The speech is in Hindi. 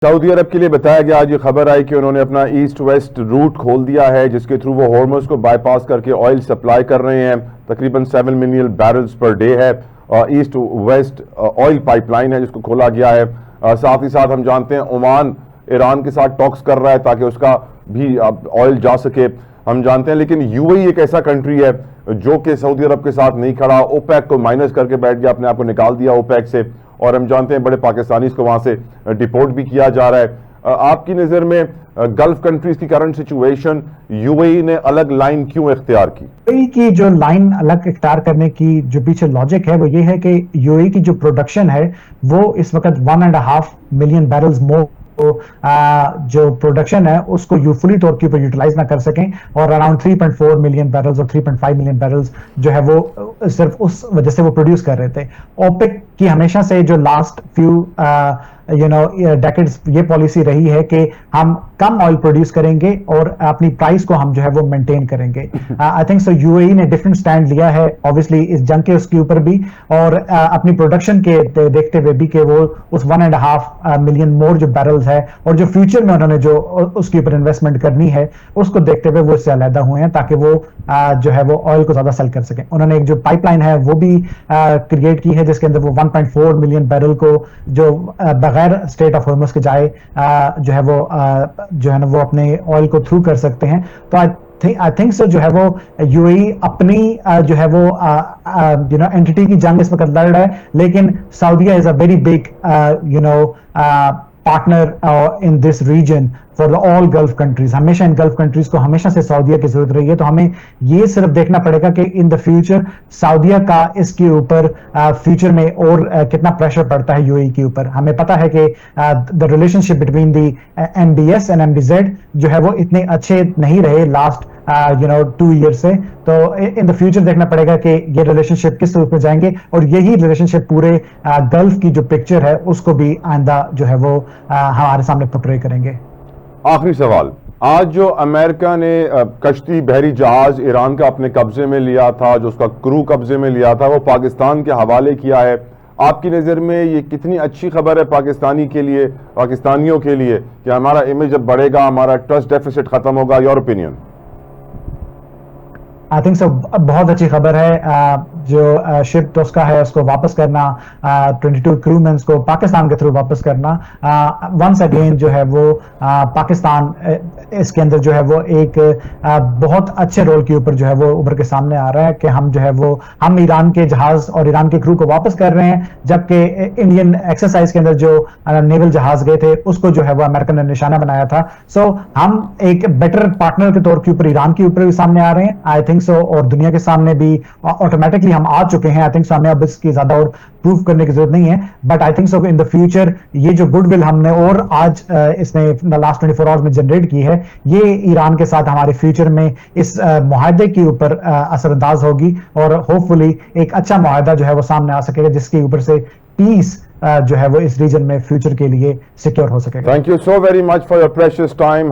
सऊदी अरब के लिए बताया गया, आज ये खबर आई कि उन्होंने अपना ईस्ट वेस्ट रूट खोल दिया है, जिसके थ्रू वो हॉर्मोज को बाईपास करके ऑयल सप्लाई कर रहे हैं। तकरीबन 7 मिलियन बैरल्स पर डे है। ईस्ट वेस्ट ऑयल पाइपलाइन है जिसको खोला गया है। साथ ही साथ हम जानते हैं ओमान ईरान के साथ टॉक्स कर रहा है ताकि उसका भी ऑयल जा सके, हम जानते हैं। लेकिन यूएई एक ऐसा कंट्री है जो कि सऊदी अरब के साथ नहीं खड़ा, ओपेक को माइनस करके बैठ गया, अपने आप को निकाल दिया ओपेक से, और हम जानते हैं बड़े पाकिस्तानी को वहां से डिपोर्ट भी किया जा रहा है। आपकी नजर में गल्फ कंट्रीज की करंट सिचुएशन, यूएई ने अलग लाइन क्यों इख्तियार की? यूएई की जो लाइन अलग इख्तियार करने की जो पीछे लॉजिक है वो ये है कि यूएई की जो प्रोडक्शन है वो इस वक्त 1.5 मिलियन बैरल्स मोर जो प्रोडक्शन है उसको यूफुली तौर के ऊपर यूटिलाइज ना कर सकें, और अराउंड 3.4 मिलियन बैरल्स और 3.5 मिलियन बैरल्स जो है वो सिर्फ उस वजह से वो प्रोड्यूस कर रहे थे। ओपेक की हमेशा से जो लास्ट फ्यू डेकेड्स ये पॉलिसी रही है कि हम कम ऑयल प्रोड्यूस करेंगे और अपनी प्राइस को हम जो है वो मेंटेन करेंगे। आई थिंक सो यूएई ने डिफरेंट स्टैंड लिया है ऑब्वियसली इस जंग के उसके ऊपर भी, और अपनी प्रोडक्शन के देखते हुए भी कि वो उस 1.5 मिलियन मोर जो बैरल्स है और जो फ्यूचर में उन्होंने जो उसके ऊपर इन्वेस्टमेंट करनी है उसको देखते हुए वो इससे अलहदा हुए हैं ताकि वो जो है वो ऑयल को ज्यादा सेल कर सकें। उन्होंने एक जो पाइपलाइन है वो भी क्रिएट की है जिसके अंदर वो 1.4 मिलियन बैरल को जो बगैर स्टेट ऑफ हॉर्मस के जाए जो है ना वो अपने ऑयल को थ्रू कर सकते हैं। तो आई थिंक सो जो है वो यूएई अपनी जो है वो एंटिटी की जंग इस वक्त लड़ रहा है, लेकिन Saudia is a very big partner in this region for all Gulf countries. हमेशा इन गल्फ कंट्रीज को हमेशा से सऊदीया की जरूरत रही है, तो हमें ये सिर्फ देखना पड़ेगा कि इन द फ्यूचर सऊदीया का इसके ऊपर फ्यूचर में और कितना प्रेशर पड़ता है यूएई के ऊपर। हमें पता है कि the relationship between the MBS and MBZ जो है वो इतने अच्छे नहीं रहे लास्ट 2 ईयर से, तो इन द फ्यूचर देखना पड़ेगा कि ये रिलेशनशिप किस रूप में जाएंगे, और यही रिलेशनशिप पूरे गल्फ की जो पिक्चर है उसको भी आइंदा जो है वो हमारे सामने पोर्ट्रे करेंगे। आखिरी सवाल, आज जो अमेरिका ने कश्ती बहरी जहाज ईरान का अपने कब्जे में लिया था, जो उसका क्रू कब्जे में लिया था, वो पाकिस्तान के हवाले किया है। आपकी नज़र में ये कितनी अच्छी खबर है पाकिस्तानी के लिए, पाकिस्तानियों के लिए, कि हमारा इमेज जब बढ़ेगा, हमारा ट्रस्ट डेफिसिट खत्म होगा? Your opinion? I think so बहुत अच्छी खबर है। जो शिप उसका है उसको वापस करना, 22 क्रूमेंस को पाकिस्तान के थ्रू वापस करना, वंस अगेन जो है वो पाकिस्तान इसके अंदर जो है वो एक बहुत अच्छे रोल के ऊपर जो है वो उभर के सामने आ रहा है कि हम जो है वो हम ईरान के जहाज और ईरान के क्रू को वापस कर रहे हैं, जबकि इंडियन एक्सरसाइज के अंदर जो नेवल जहाज गए थे उसको जो है वो अमेरिका ने निशाना बनाया था। सो हम एक बेटर पार्टनर के तौर के ऊपर ईरान के ऊपर भी सामने आ रहे हैं, आई थिंक सो, और दुनिया के सामने भी ऑटोमेटिकली हम आ चुके हैं। आई थिंक सो हमें अब इसकी ज्यादा और प्रूव करने की जरूरत नहीं है, but I think so in the future ये जो गुडविल हमने और आज इसने लास्ट 24 आवर्स में जनरेट की है, ये ईरान के साथ हमारे फ्यूचर में इस मुआहदे के ऊपर असरअंदाज होगी, और होपफुली एक अच्छा मुआहदा जो है वो सामने आ सकेगा जिसके ऊपर से पीस जो है वो इस रीजन में फ्यूचर के लिए सिक्योर हो सकेगा। Thank you so very much for your precious time.